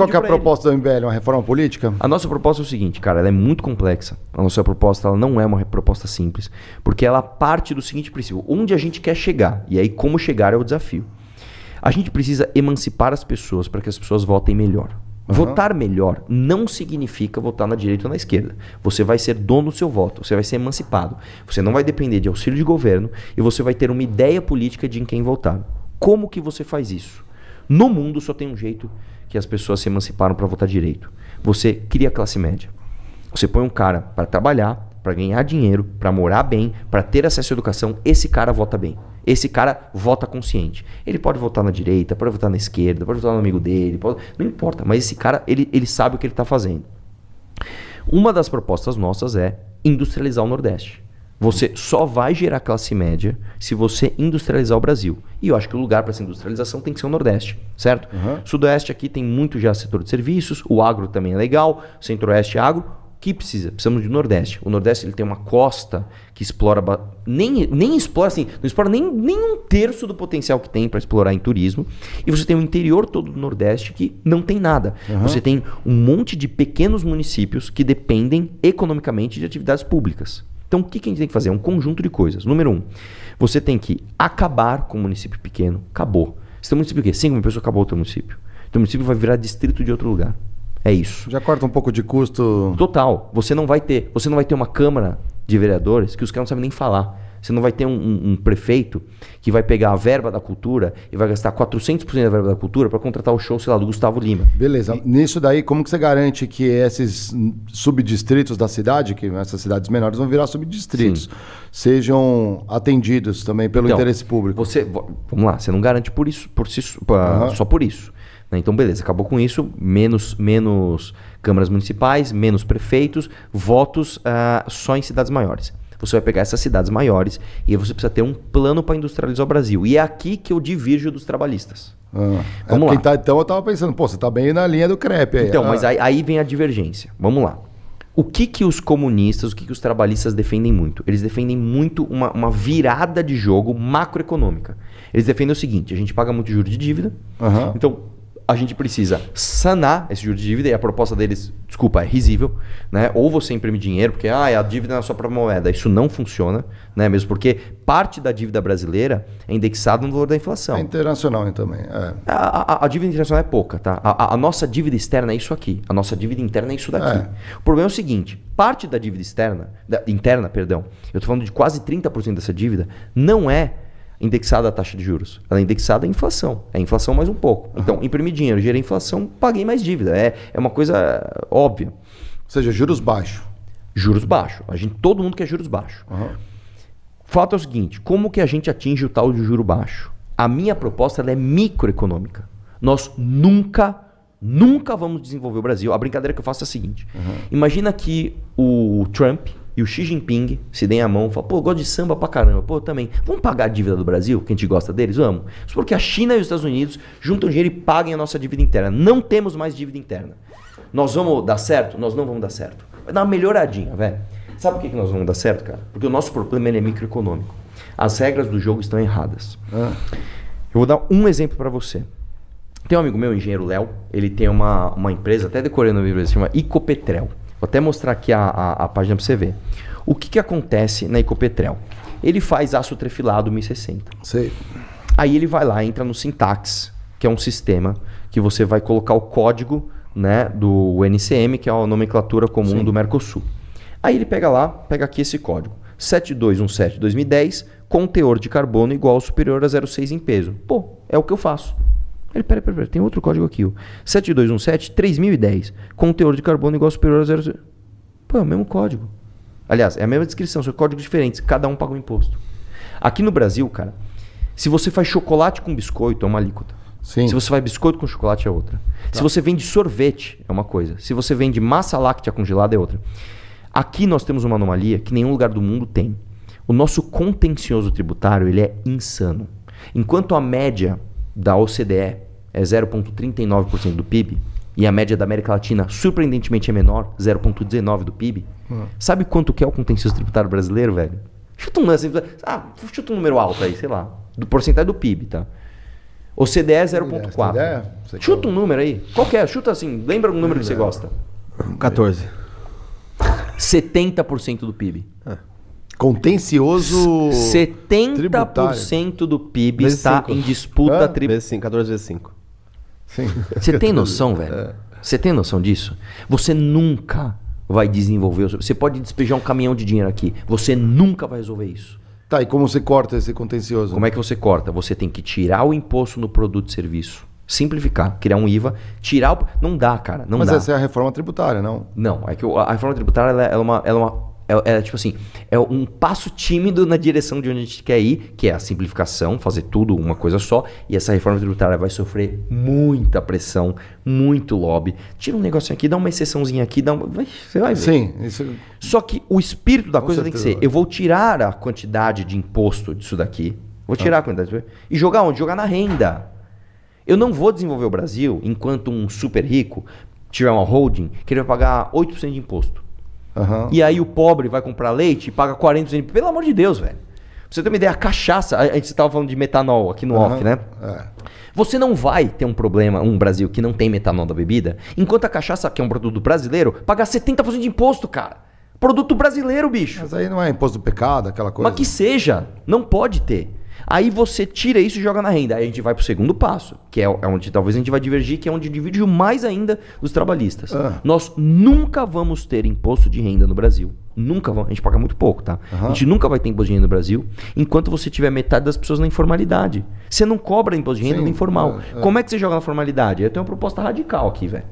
Qual que é a proposta do MBL? Uma reforma política? A nossa proposta é o seguinte, cara, ela é muito complexa. A nossa proposta ela não é uma proposta simples, porque ela parte do seguinte princípio: onde a gente quer chegar, e aí como chegar é o desafio. A gente precisa emancipar as pessoas para que as pessoas votem melhor. Votar melhor não significa votar na direita ou na esquerda. Você vai ser dono do seu voto, você vai ser emancipado. Você não vai depender de auxílio de governo e você vai ter uma ideia política de em quem votar. Como que você faz isso? No mundo só tem um jeito que as pessoas se emanciparam para votar direito. Você cria a classe média. Você põe um cara para trabalhar, para ganhar dinheiro, para morar bem, para ter acesso à educação. Esse cara vota bem. Esse cara vota consciente. Ele pode votar na direita, pode votar na esquerda, pode votar no amigo dele, não importa. Mas esse cara, ele sabe o que ele está fazendo. Uma das propostas nossas é industrializar o Nordeste. Você só vai gerar classe média se você industrializar o Brasil. E eu acho que o lugar para essa industrialização tem que ser o Nordeste, certo? Sudoeste aqui tem muito já setor de serviços, o agro também é legal, Centro-Oeste é agro. O que precisa? Precisamos de Nordeste. O Nordeste ele tem uma costa que explora... Nem explora assim, não explora nem um terço do potencial que tem para explorar em turismo. E você tem o interior todo do Nordeste que não tem nada. Você tem um monte de pequenos municípios que dependem economicamente de atividades públicas. Então, o que a gente tem que fazer? É um conjunto de coisas. Número 1, você tem que acabar com o município pequeno. Acabou. Você tem um município o quê? 5 mil pessoas, acabou o teu município. O teu município vai virar distrito de outro lugar. É isso. Já corta um pouco de custo. Total. Você não vai ter uma Câmara de Vereadores que os caras não sabem nem falar. Você não vai ter um prefeito que vai pegar a verba da cultura e vai gastar 400% da verba da cultura para contratar o show, sei lá, do Gustavo Lima. Beleza. Nisso daí, como que você garante que esses subdistritos da cidade, que essas cidades menores vão virar subdistritos, sejam atendidos também pelo interesse público? Vamos lá, você não garante por isso, só por isso. Então, beleza, acabou com isso, menos câmaras municipais, menos prefeitos, votos só em cidades maiores. Você vai pegar essas cidades maiores e aí você precisa ter um plano para industrializar o Brasil. E é aqui que eu divirjo dos trabalhistas. Vamos lá. Então eu estava pensando, você está bem na linha do CREP aí. Então, mas aí vem a divergência. Vamos lá. O que os comunistas, o que os trabalhistas defendem muito? Eles defendem muito uma virada de jogo macroeconômica. Eles defendem o seguinte: a gente paga muito juros de dívida, então a gente precisa sanar esse juro de dívida, e a proposta deles, desculpa, é risível, né? Ou você imprime dinheiro, porque a dívida na sua própria moeda. Isso não funciona, né? Mesmo porque parte da dívida brasileira é indexada no valor da inflação. É internacional também. A dívida internacional é pouca, tá? A nossa dívida externa é isso aqui. A nossa dívida interna é isso daqui. O problema é o seguinte: parte da dívida interna, eu estou falando de quase 30% dessa dívida, não é indexada à taxa de juros. Ela é indexada à inflação. É a inflação mais um pouco. Então, imprimi dinheiro, gerei inflação, paguei mais dívida. É uma coisa óbvia. Ou seja, juros baixos. Juros baixos. Todo mundo quer juros baixos. Fato é o seguinte: como que a gente atinge o tal de juro baixo? A minha proposta ela é microeconômica. Nós nunca vamos desenvolver o Brasil. A brincadeira que eu faço é a seguinte. Imagina que o Trump e o Xi Jinping se deem a mão e falam: pô, eu gosto de samba pra caramba, pô, eu também. Vamos pagar a dívida do Brasil, que a gente gosta deles? Vamos. Isso porque a China e os Estados Unidos juntam dinheiro e paguem a nossa dívida interna. Não temos mais dívida interna. Nós vamos dar certo? Nós não vamos dar certo. Vai dar uma melhoradinha, velho. Sabe por que nós vamos dar certo, cara? Porque o nosso problema ele é microeconômico. As regras do jogo estão erradas. Eu vou dar um exemplo pra você. Tem um amigo meu, o engenheiro Léo, ele tem uma empresa, até decorei no livro, se chama Icopetrel. Vou até mostrar aqui a página para você ver. O que acontece na Icopetrel? Ele faz aço trefilado 1060. Sei. Aí ele vai lá, entra no Syntax, que é um sistema que você vai colocar o código, né, do NCM, que é a nomenclatura comum do Mercosul. Aí ele pega aqui esse código. 7217-2010, com teor de carbono igual ou superior a 0,6 em peso. Pô, é o que eu faço. Ele, pera, tem outro código aqui, ó. 7217-3010, com teor de carbono igual ou superior a 0,6. Pô, é o mesmo código. Aliás, é a mesma descrição, são códigos diferentes, cada um paga um imposto. Aqui no Brasil, cara, se você faz chocolate com biscoito, é uma alíquota. Sim. Se você faz biscoito com chocolate, é outra. Se você vende sorvete, é uma coisa. Se você vende massa láctea congelada, é outra. Aqui nós temos uma anomalia que nenhum lugar do mundo tem. O nosso contencioso tributário, ele é insano. Enquanto a média da OCDE é 0,39% do PIB, e a média da América Latina, surpreendentemente, é menor, 0,19% do PIB. Sabe quanto que é o contencioso tributário brasileiro, velho? Chuta um número alto aí, sei lá. Do porcentagem do PIB, tá? O CDE é Tem 0,4. ideia? Chuta um número aí. Qualquer, chuta assim. Lembra um número que você gosta? 14. 70% do PIB. Contencioso 70% do PIB Vezes está 5. em disputa tributária. Vezes 5, 14 vezes 5. Sim. Você tem noção, velho? Você tem noção disso? Você nunca vai desenvolver. Você pode despejar um caminhão de dinheiro aqui. Você nunca vai resolver isso. Tá, e como você corta esse contencioso? Como é que você corta? Você tem que tirar o imposto no produto e serviço. Simplificar, criar um IVA, tirar o... Não dá, cara, não Mas dá. essa é a reforma tributária, não? Não, é que a reforma tributária tipo assim, é um passo tímido na direção de onde a gente quer ir, que é a simplificação, fazer tudo uma coisa só, e essa reforma tributária vai sofrer muita pressão, muito lobby. Tira um negocinho aqui, dá uma exceçãozinha aqui, você vai ver. Sim, isso... Só que o espírito da Com coisa tem que certeza. ser, eu vou tirar a quantidade de imposto disso daqui, vou tirar a quantidade e jogar onde? Jogar na renda. Eu não vou desenvolver o Brasil enquanto um super rico tiver uma holding que ele vai pagar 8% de imposto. Aham. E aí o pobre vai comprar leite e paga 40%. Pelo amor de Deus, velho. Pra você ter uma ideia, a cachaça, a gente estava falando de metanol aqui no off, né? É. Você não vai ter um problema, um Brasil que não tem metanol da bebida, enquanto a cachaça, que é um produto brasileiro, paga 70% de imposto, cara. Produto brasileiro, bicho. Mas aí não é imposto do pecado, aquela coisa? Mas que seja, não pode ter. Aí você tira isso e joga na renda. Aí a gente vai pro segundo passo, que é onde talvez a gente vai divergir, que é onde divide mais ainda os trabalhistas. Nós nunca vamos ter imposto de renda no Brasil. Nunca vamos. A gente paga muito pouco, tá? A gente nunca vai ter imposto de renda no Brasil enquanto você tiver metade das pessoas na informalidade. Você não cobra imposto de renda Sim, no informal. Como é que você joga na formalidade? Eu tenho uma proposta radical aqui, velho.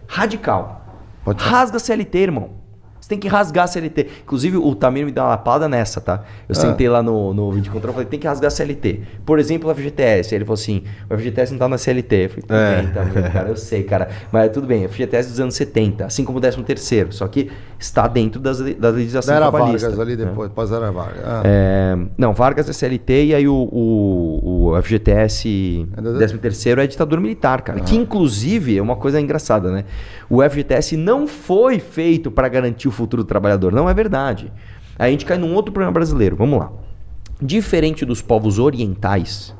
Radical. Pode ser. Rasga a CLT, irmão. Você tem que rasgar a CLT. Inclusive, o Tamir me deu uma lapada nessa, tá? Eu sentei lá no vídeo controle e falei, tem que rasgar a CLT. Por exemplo, o FGTS. Aí ele falou assim, o FGTS não tá na CLT. Eu falei, tudo bem, Tamir, cara, eu sei, cara. Mas tudo bem, o FGTS dos anos 70, assim como o 13º. Só que está dentro da legislação Era trabalhista. Vargas ali depois, pós era Vargas. Não, Vargas é CLT e aí o FGTS 13º é ditadura militar, cara. Que inclusive é uma coisa engraçada, né? O FGTS não foi feito para garantir o futuro do trabalhador. Não é verdade. Aí a gente cai num outro problema brasileiro. Vamos lá. Diferente dos povos orientais,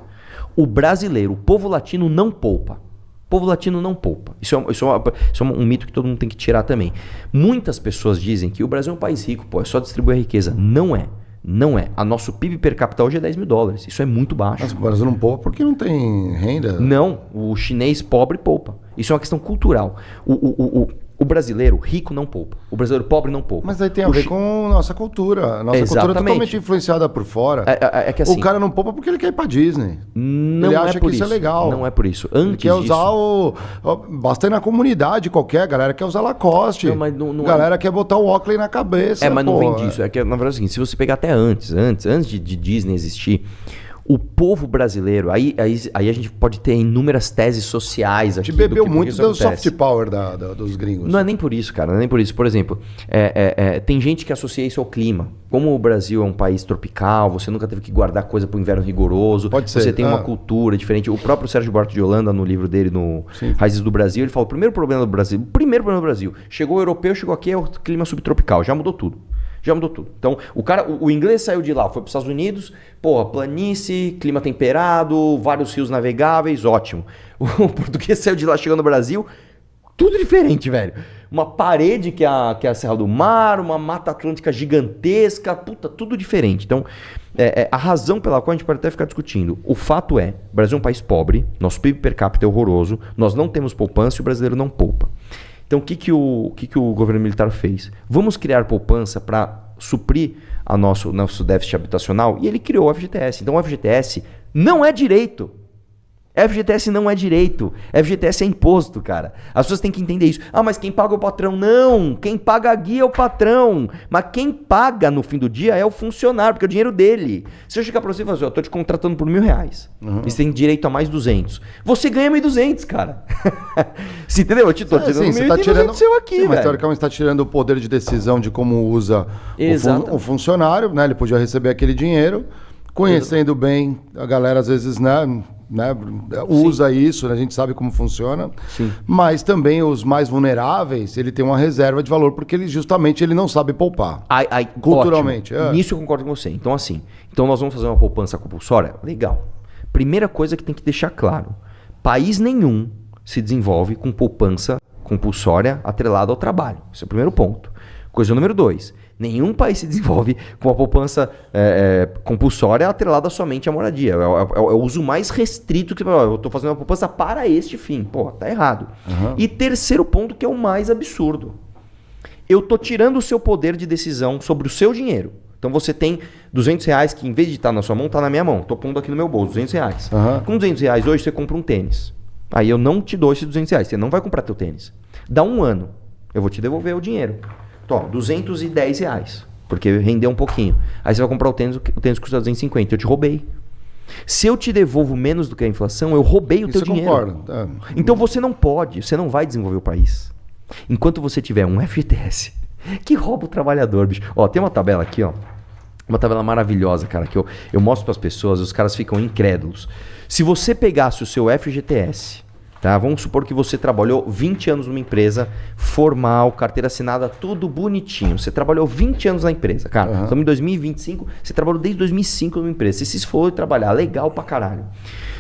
o brasileiro, o povo latino não poupa. O povo latino não poupa. Isso é um mito que todo mundo tem que tirar também. Muitas pessoas dizem que o Brasil é um país rico, pô, é só distribuir a riqueza. Não é. Não é. A nosso PIB per capita hoje é 10 mil dólares. Isso é muito baixo. Mas o Brasil não poupa porque não tem renda. Não. O chinês pobre poupa. Isso é uma questão cultural. O brasileiro rico não poupa. O brasileiro pobre não poupa. Mas aí tem a ver com nossa cultura. A nossa cultura é totalmente influenciada por fora. É que assim, o cara não poupa porque ele quer ir pra Disney. Não ele é acha por que isso é legal. Não é por isso. Ele Antes quer disso, usar basta ir na comunidade qualquer, a galera quer usar Lacoste. Não, mas não galera quer botar o Oakley na cabeça. mas não vem disso. É que, na verdade, é o seguinte, se você pegar até antes de Disney existir, o povo brasileiro, aí a gente pode ter inúmeras teses sociais aqui. A gente bebeu do que muito isso do acontece. soft power dos gringos. Não é nem por isso, cara. Não é nem por isso. Por exemplo, tem gente que associa isso ao clima. Como o Brasil é um país tropical, você nunca teve que guardar coisa para o inverno rigoroso. Pode ser. Você tem uma cultura diferente. O próprio Sérgio Buarque de Holanda, no livro dele, no Raízes do Brasil, ele fala: o primeiro problema do Brasil, chegou o europeu, chegou aqui, é o clima subtropical. Já mudou tudo. Já mudou tudo. Então, o inglês saiu de lá, foi para os Estados Unidos, porra, planície, clima temperado, vários rios navegáveis, ótimo. O português saiu de lá, chegou no Brasil, tudo diferente, velho. Uma parede que é a Serra do Mar, uma mata atlântica gigantesca, puta, tudo diferente. Então, a razão pela qual a gente pode até ficar discutindo. O fato é, o Brasil é um país pobre, nosso PIB per capita é horroroso, nós não temos poupança e o brasileiro não poupa. Então, o que o governo militar fez? Vamos criar poupança para suprir nosso déficit habitacional? E ele criou o FGTS. Então, o FGTS não é direito. FGTS não é direito. FGTS é imposto, cara. As pessoas têm que entender isso. Ah, mas quem paga é o patrão? Não. Quem paga a guia é o patrão. Mas quem paga no fim do dia é o funcionário, porque é o dinheiro dele. Se eu chegar pra você e falar assim, eu tô te contratando por R$1.000. E você tem direito a mais 200. Você ganha 1.200, cara. Você entendeu? Eu te tô tirando 1.000 você tá tirando seu aqui, mas velho. teoricamente você está tirando o poder de decisão de como usa o funcionário, né? Ele podia receber aquele dinheiro, conhecendo bem a galera, às vezes, né, usa isso, né? A gente sabe como funciona. Sim. Mas também os mais vulneráveis, ele tem uma reserva de valor porque ele não sabe poupar. Culturalmente. Nisso eu concordo com você. Então, assim, nós vamos fazer uma poupança compulsória? Legal. Primeira coisa que tem que deixar claro. País nenhum se desenvolve com poupança compulsória atrelada ao trabalho. Esse é o primeiro ponto. Coisa número 2. Nenhum país se desenvolve com a poupança compulsória atrelada somente à moradia. É o uso mais restrito que eu estou fazendo uma poupança para este fim. Pô, tá errado. Uhum. E terceiro ponto, que é o mais absurdo. Eu estou tirando o seu poder de decisão sobre o seu dinheiro. Então você tem R$200 que, em vez de estar na sua mão, está na minha mão. Estou pondo aqui no meu bolso, R$200. Uhum. Com R$200 hoje você compra um tênis. Aí eu não te dou esses R$200. Você não vai comprar teu tênis. Dá um ano. Eu vou te devolver o dinheiro. Então, R$210. Porque rendeu um pouquinho. Aí você vai comprar o tênis custa 250. Eu te roubei. Se eu te devolvo menos do que a inflação, eu roubei o teu dinheiro. Concordo. Então você não pode, você não vai desenvolver o país. Enquanto você tiver um FGTS que rouba o trabalhador, bicho. Ó, tem uma tabela aqui, ó. Uma tabela maravilhosa, cara, que eu mostro para as pessoas, os caras ficam incrédulos. Se você pegasse o seu FGTS, tá? Vamos supor que você trabalhou 20 anos numa empresa formal, carteira assinada, tudo bonitinho. Você trabalhou 20 anos na empresa, cara. Uhum. Estamos em 2025, você trabalhou desde 2005 numa empresa. Você se for trabalhar, legal pra caralho.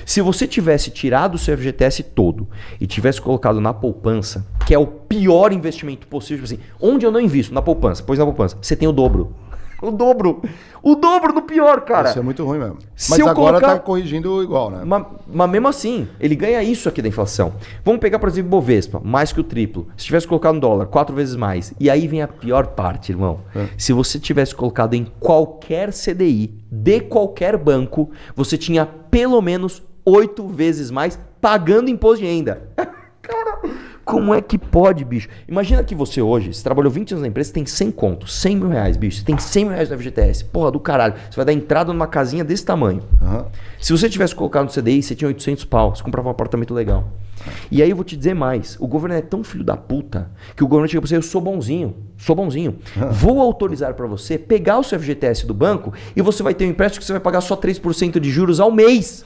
Se você tivesse tirado o seu FGTS todo e tivesse colocado na poupança, que é o pior investimento possível, assim, onde eu não invisto? Na poupança. Pois na poupança, você tem o dobro. O dobro no pior, cara. Isso é muito ruim mesmo. Mas agora tá corrigindo igual, né? Mas mesmo assim, ele ganha isso aqui da inflação. Vamos pegar, por exemplo, Bovespa, mais que o triplo. Se tivesse colocado no dólar, 4 vezes mais. E aí vem a pior parte, irmão. Se você tivesse colocado em qualquer CDI de qualquer banco, você tinha pelo menos 8 vezes mais pagando imposto de renda. Cara, como é que pode, bicho? Imagina que você hoje, você trabalhou 20 anos na empresa, você tem 100 contos, 100 mil reais, bicho. Você tem 100 mil reais no FGTS. Porra do caralho. Você vai dar entrada numa casinha desse tamanho. Uhum. Se você tivesse colocado no CDI, você tinha 800 pau. Você comprava um apartamento legal. E aí eu vou te dizer mais. O governo é tão filho da puta que o governo chega pra você, eu sou bonzinho. Vou autorizar pra você pegar o seu FGTS do banco e você vai ter um empréstimo que você vai pagar só 3% de juros ao mês.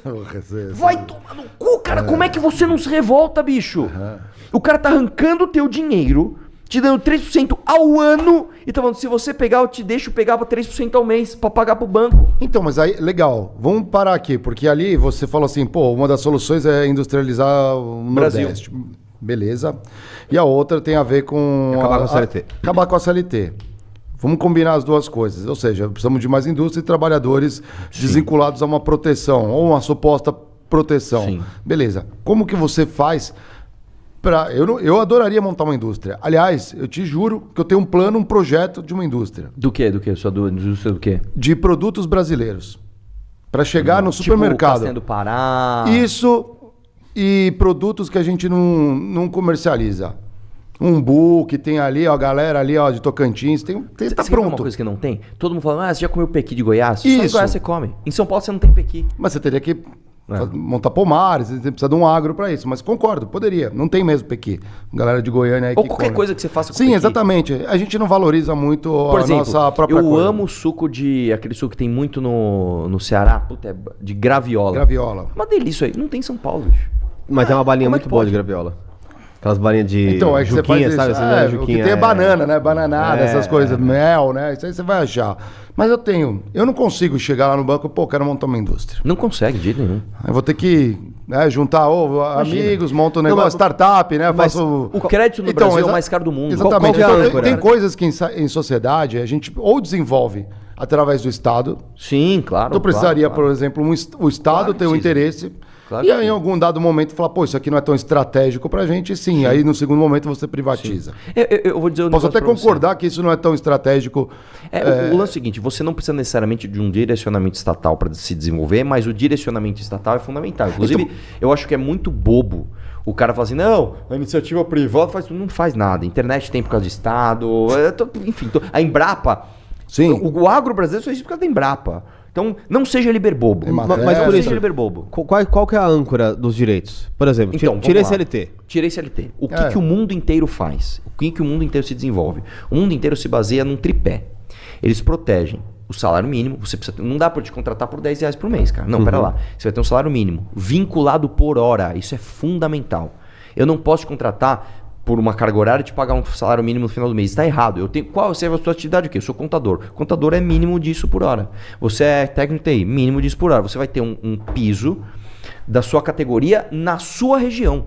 Vai tomar no cu, cara. Como é que você não se revolta, bicho? Uhum. O cara tá arrancando o teu dinheiro, te dando 3% ao ano e tá falando, se você pegar, eu te deixo pegar pra 3% ao mês pra pagar pro banco. Então, mas aí, legal, vamos parar aqui, porque ali você falou assim, pô, uma das soluções é industrializar o Nordeste. Beleza. E a outra tem a ver com... Acabar com a CLT. Acabar com a CLT. Vamos combinar as duas coisas. Ou seja, precisamos de mais indústria e trabalhadores desvinculados a uma proteção, ou uma suposta proteção. Sim. Beleza. Como que você faz... Eu adoraria montar uma indústria. Aliás, eu te juro que eu tenho um projeto de uma indústria. Do quê? Sua indústria do quê? De produtos brasileiros. Para chegar no supermercado. Tipo, Castanha do Pará. Isso e produtos que a gente não comercializa. Umbu, que tem ali, ó, a galera ali, ó, de Tocantins, tá pronto. Uma coisa que não tem? Todo mundo fala, você já comeu pequi de Goiás? Isso. Só em Goiás você come. Em São Paulo você não tem pequi. Mas você teria que... montar pomares, você precisa de um agro para isso. Mas concordo, poderia. Não tem mesmo pequi. Galera de Goiânia aí ou que qualquer coisa que você faça com Sim, pequi. Exatamente. A gente não valoriza muito por exemplo, nossa própria coisa. Eu amo o suco aquele suco que tem muito no Ceará, de graviola. Graviola. Uma delícia aí. Não tem em São Paulo, bicho. Mas tem uma balinha muito boa de graviola. Aquelas balinhas de então, é que juquinha, você faz sabe? O que tem é banana, né? Bananada, essas coisas, mel, né? Isso aí você vai achar. Mas eu não consigo chegar lá no banco e, quero montar uma indústria. Não consegue, de jeito nenhum. Eu vou ter que juntar amigos, monto um negócio, startup, né? O crédito no Brasil é o mais caro do mundo. Exatamente. Tem coisas que em sociedade a gente ou desenvolve através do Estado. Sim, claro. Então precisaria, por exemplo, o Estado ter um interesse... Claro e aí, em algum dado momento, falar, isso aqui não é tão estratégico pra gente, sim. Aí, no segundo momento, você privatiza. Eu vou dizer um Posso até concordar que isso não é tão estratégico. O lance é o seguinte, você não precisa necessariamente de um direcionamento estatal para se desenvolver, mas o direcionamento estatal é fundamental. Inclusive, eu acho que é muito bobo o cara falar assim, não, a iniciativa privada não faz nada. Internet tem por causa do Estado, enfim. A Embrapa, sim. O agro brasileiro só existe por causa da Embrapa. Então, não seja liberbobo. Mas por isso, liberbobo. Qual que é a âncora dos direitos? Por exemplo, então, tirei CLT. Tirei CLT. O que o mundo inteiro faz? O que o mundo inteiro se desenvolve? O mundo inteiro se baseia num tripé. Eles protegem o salário mínimo. Você precisa, não dá para te contratar por R$10 por mês, cara. Não, pera lá. Você vai ter um salário mínimo vinculado por hora. Isso é fundamental. Eu não posso te contratar por uma carga horária e te pagar um salário mínimo no final do mês. Está errado. Qual é a sua atividade? O quê? Eu sou contador. Contador é mínimo disso por hora. Você é técnico TI, mínimo disso por hora. Você vai ter um piso da sua categoria na sua região.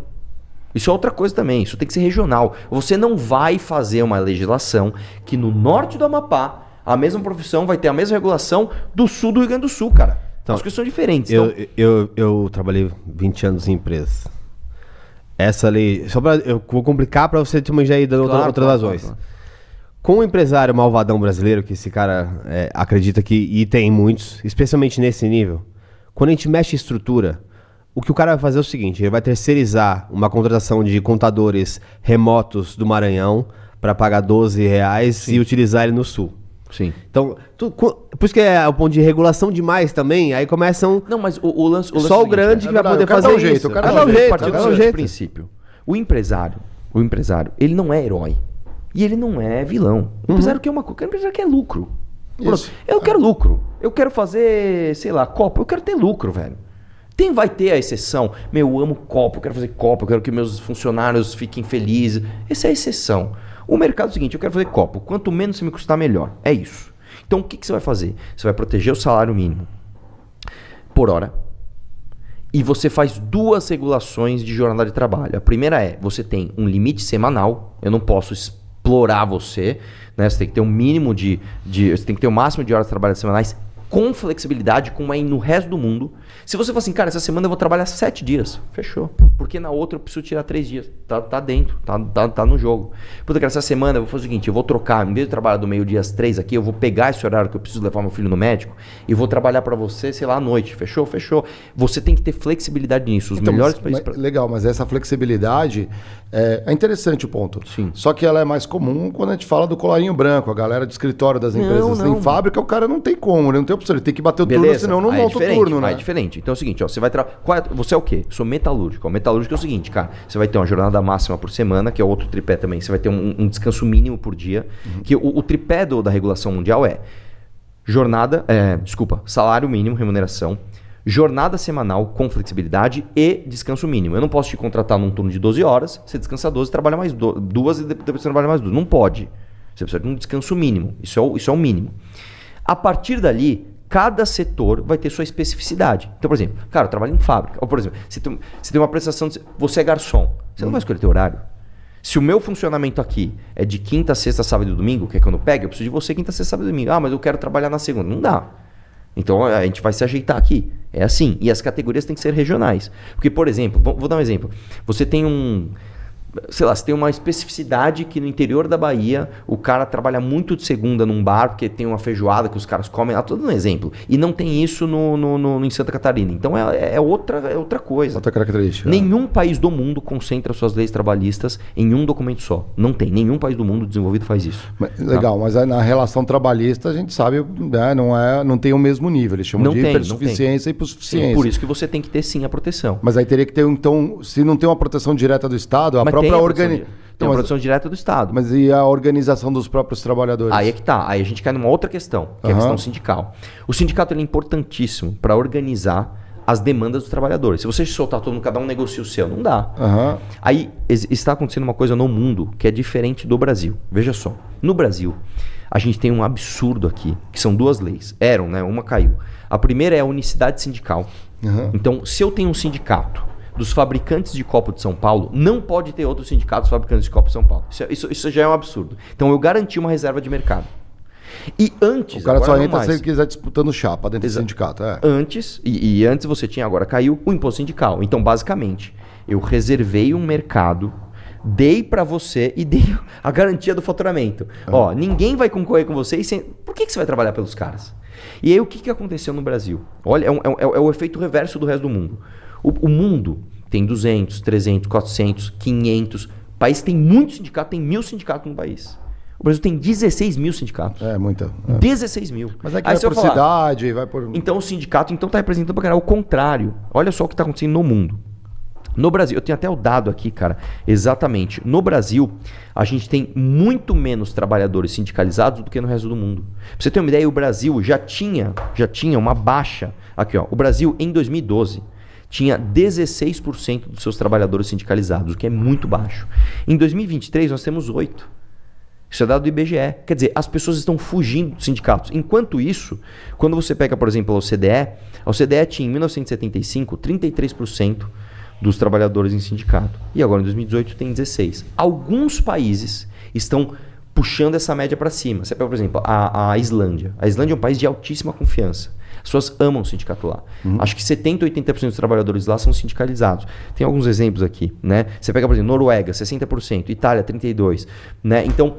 Isso é outra coisa também, isso tem que ser regional. Você não vai fazer uma legislação que no norte do Amapá, a mesma profissão vai ter a mesma regulação do sul do Rio Grande do Sul, cara. Então, as coisas são diferentes. Eu trabalhei 20 anos em empresas. Essa lei... eu vou complicar para você te manjar aí dando outras razões. Claro. Com o empresário malvadão brasileiro, que esse cara acredita que... E tem muitos, especialmente nesse nível. Quando a gente mexe em estrutura, o que o cara vai fazer é o seguinte. Ele vai terceirizar uma contratação de contadores remotos do Maranhão para pagar R$12 Sim. e utilizar ele no Sul. Sim. Então, por isso que é o ponto de regulação demais também, aí começam... Não, mas o lance só o grande que vai poder fazer isso. O cara dá um jeito. Partindo do jeito. Princípio. O empresário, ele não é herói. E ele não é vilão. O empresário quer uma coisa. O empresário quer lucro. Eu quero lucro. Eu quero fazer, sei lá, copo. Eu quero ter lucro, velho. Vai ter a exceção. Eu amo copo, eu quero fazer copo, eu quero que meus funcionários fiquem felizes. Essa é a exceção. O mercado é o seguinte, eu quero fazer copo. Quanto menos você me custar, melhor. É isso. Então, o que você vai fazer? Você vai proteger o salário mínimo por hora. E você faz 2 regulações de jornada de trabalho. A primeira é, você tem um limite semanal. Eu não posso explorar você. Né? Você tem que ter um mínimo você tem que ter o máximo de horas de trabalho semanais com flexibilidade, como é no resto do mundo. Se você falar assim, cara, essa semana eu vou trabalhar 7 dias. Fechou. Porque na outra eu preciso tirar 3 dias. Tá dentro, tá no jogo. Puta, cara, essa semana eu vou fazer o seguinte, eu vou trocar, em vez de trabalhar do meio-dia às 3 aqui, eu vou pegar esse horário que eu preciso levar meu filho no médico e vou trabalhar para você, sei lá, à noite. Fechou? Fechou. Você tem que ter flexibilidade nisso. Os melhores países... Legal, mas essa flexibilidade é interessante o ponto. Sim. Só que ela é mais comum quando a gente fala do colarinho branco, a galera de escritório das empresas. Não. Em fábrica, o cara não tem como, ele não tem opção, ele tem que bater o turno, senão não monta o turno, né? É diferente. Então é o seguinte, ó, você vai você é o quê? Eu sou metalúrgico. O metalúrgico é o seguinte, cara, você vai ter uma jornada máxima por semana, que é outro tripé também. Você vai ter um descanso mínimo por dia, que o tripé da regulação mundial é salário mínimo, remuneração, jornada semanal com flexibilidade e descanso mínimo. Eu não posso te contratar num turno de 12 horas, você descansa 12, trabalha mais 2 e depois você trabalha mais 2. Não pode. Você precisa de um descanso mínimo. Isso é o mínimo. A partir dali, cada setor vai ter sua especificidade. Então, por exemplo, cara, eu trabalho em fábrica. Ou, por exemplo, você tem uma prestação você é garçom. Você não vai escolher teu horário. Se o meu funcionamento aqui é de quinta, sexta, sábado e domingo, que é quando eu pego, eu preciso de você quinta, sexta, sábado e domingo. Ah, mas eu quero trabalhar na segunda. Não dá. Então, a gente vai se ajeitar aqui. É assim. E as categorias têm que ser regionais. Porque, por exemplo, vou dar um exemplo. Você tem você tem uma especificidade que no interior da Bahia o cara trabalha muito de segunda num bar porque tem uma feijoada que os caras comem lá, todo um exemplo. E não tem isso em Santa Catarina. Então é outra coisa. Outra característica. Nenhum país do mundo concentra suas leis trabalhistas em um documento só. Não tem. Nenhum país do mundo desenvolvido faz isso. Legal, mas na relação trabalhista a gente sabe, né, não tem o mesmo nível. Eles chamam de hipersuficiência e hipossuficiência. Por isso que você tem que ter sim a proteção. Mas aí teria que ter, então, se não tem uma proteção direta do Estado, a própria organização. Tem a produção direta do Estado. Mas e a organização dos próprios trabalhadores? Aí é que tá. Aí a gente cai numa outra questão, que é a questão sindical. O sindicato ele é importantíssimo para organizar as demandas dos trabalhadores. Se você soltar todo mundo, cada um negocia o seu, não dá. Aí está acontecendo uma coisa no mundo que é diferente do Brasil. Veja só. No Brasil, a gente tem um absurdo aqui, que são 2 leis. Eram, né? Uma caiu. A primeira é a unicidade sindical. Então, se eu tenho um sindicato dos fabricantes de copo de São Paulo, não pode ter outro sindicato dos fabricantes de copo de São Paulo. Isso já é um absurdo. Então eu garanti uma reserva de mercado. E antes... O cara só entra se ele quiser disputando chapa dentro do sindicato. Antes, e antes você tinha, agora caiu, o imposto sindical. Então, basicamente, eu reservei um mercado, dei para você e dei a garantia do faturamento. Ó, ninguém vai concorrer com você e por que você vai trabalhar pelos caras? E aí o que aconteceu no Brasil? Olha, é o efeito reverso do resto do mundo. O mundo tem 200, 300, 400, 500. O país tem muito sindicato, tem 1.000 sindicatos no país. O Brasil tem 16 mil sindicatos. É, muita. 16 mil. Mas é que vai por cidade, vai por... Então o sindicato está representando para o contrário. Olha só o que está acontecendo no mundo. No Brasil, eu tenho até o dado aqui, cara. Exatamente. No Brasil, a gente tem muito menos trabalhadores sindicalizados do que no resto do mundo. Pra você ter uma ideia, o Brasil já tinha uma baixa. Aqui, ó. O Brasil, em 2012... tinha 16% dos seus trabalhadores sindicalizados, o que é muito baixo. Em 2023, nós temos 8%. Isso é dado do IBGE. Quer dizer, as pessoas estão fugindo dos sindicatos. Enquanto isso, quando você pega, por exemplo, a OCDE tinha em 1975 33% dos trabalhadores em sindicato. E agora em 2018 tem 16%. Alguns países estão puxando essa média para cima. Você pega, por exemplo, a Islândia. A Islândia é um país de altíssima confiança. As pessoas amam o sindicato lá. Acho que 70%, 80% dos trabalhadores lá são sindicalizados. Tem alguns exemplos aqui, né? Você pega, por exemplo, Noruega, 60%, Itália, 32%, né? Então,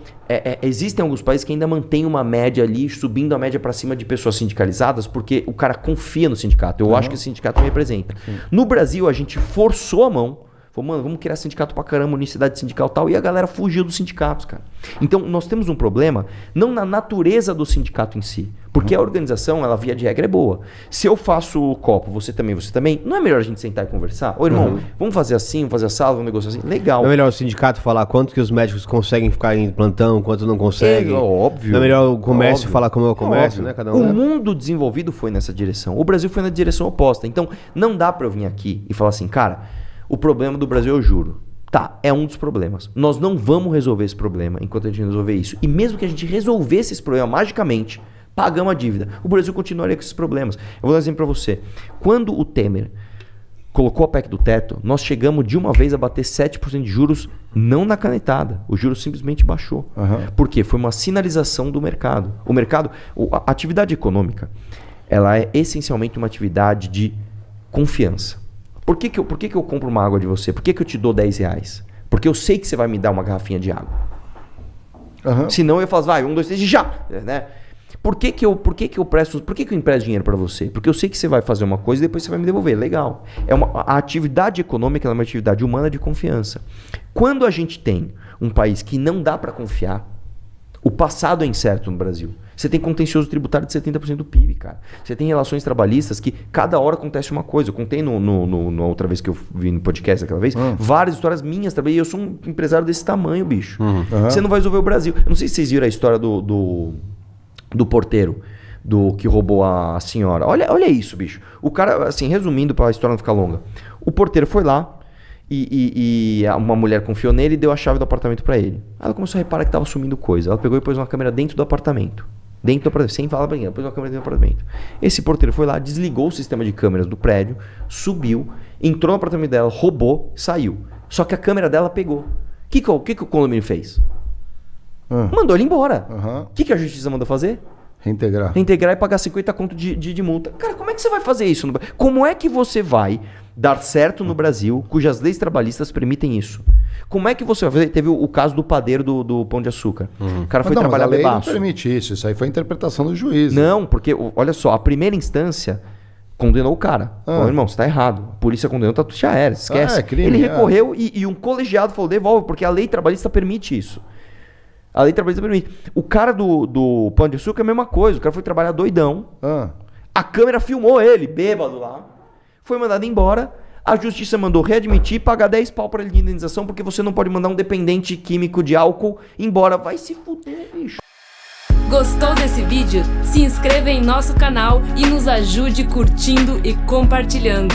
existem alguns países que ainda mantêm uma média ali, subindo a média para cima de pessoas sindicalizadas, porque o cara confia no sindicato. Eu acho que esse sindicato me representa. Sim. No Brasil, a gente forçou a mão. Falou, mano, vamos criar sindicato pra caramba, unicidade sindical e tal. E a galera fugiu dos sindicatos, cara. Então, nós temos um problema não na natureza do sindicato em si. Porque a organização, ela via de regra é boa. Se eu faço o copo, você também, não é melhor a gente sentar e conversar? Ô, irmão, vamos fazer assim, vamos fazer assado, vamos negociar assim? Legal. Não é melhor o sindicato falar quanto que os médicos conseguem ficar em plantão, quanto não conseguem? Óbvio. Não é melhor o comércio falar como é o comércio, né? Cada um, o mundo desenvolvido foi nessa direção. O Brasil foi na direção oposta. Então, não dá pra eu vir aqui e falar assim, cara, o problema do Brasil, eu juro. Tá, é um dos problemas. Nós não vamos resolver esse problema enquanto a gente resolver isso. E mesmo que a gente resolvesse esse problema magicamente, pagamos a dívida, o Brasil continuaria com esses problemas. Eu vou dar um exemplo para você. Quando o Temer colocou a PEC do teto, nós chegamos de uma vez a bater 7% de juros, não na canetada. O juros simplesmente baixou. Por quê? Foi uma sinalização do mercado. O mercado, a atividade econômica, ela é essencialmente uma atividade de confiança. Por que que eu compro uma água de você? Por que eu te dou R$10? Porque eu sei que você vai me dar uma garrafinha de água. Senão eu falo, vai, 1, 2, 3 e já! Né? Por que eu empresto dinheiro para você? Porque eu sei que você vai fazer uma coisa e depois você vai me devolver. Legal. A atividade econômica é uma atividade humana de confiança. Quando a gente tem um país que não dá para confiar, o passado é incerto no Brasil. Você tem contencioso tributário de 70% do PIB, cara. Você tem relações trabalhistas que cada hora acontece uma coisa. Eu contei na outra vez que eu vi no podcast aquela vez, várias histórias minhas também. E eu sou um empresário desse tamanho, bicho. Você não vai resolver o Brasil. Eu não sei se vocês viram a história do porteiro que roubou a senhora. Olha isso, bicho. O cara, assim, resumindo para a história não ficar longa. O porteiro foi lá e uma mulher confiou nele e deu a chave do apartamento para ele. Ela começou a reparar que estava sumindo coisa. Ela pegou e pôs uma câmera dentro do apartamento. Sem falar pra ninguém, pôs uma câmera dentro do apartamento. Esse porteiro foi lá, desligou o sistema de câmeras do prédio, subiu, entrou no apartamento dela, roubou, saiu. Só que a câmera dela pegou. O que o condomínio fez? Mandou ele embora. O que a justiça mandou fazer? Reintegrar e pagar 50 conto de multa. Cara, como é que você vai fazer isso? Como é que você vai dar certo no Brasil, cujas leis trabalhistas permitem isso? Como é que você vai fazer? Teve o caso do padeiro do Pão de Açúcar. O cara foi trabalhar bebaço. Mas a lei não permite isso. Isso aí foi a interpretação do juiz. Não, porque, olha só, a primeira instância condenou o cara. Falou, irmão, você tá errado. A polícia condenou, já era, esquece. É crime, ele recorreu e um colegiado falou, devolve, porque a lei trabalhista permite isso. A lei trabalhista permite. O cara do Pão de Açúcar é a mesma coisa. O cara foi trabalhar doidão. A câmera filmou ele, bêbado lá. Foi mandado embora. A justiça mandou readmitir e pagar 10 pau para ele de indenização, porque você não pode mandar um dependente químico de álcool embora. Vai se fuder, bicho. Gostou desse vídeo? Se inscreva em nosso canal e nos ajude curtindo e compartilhando.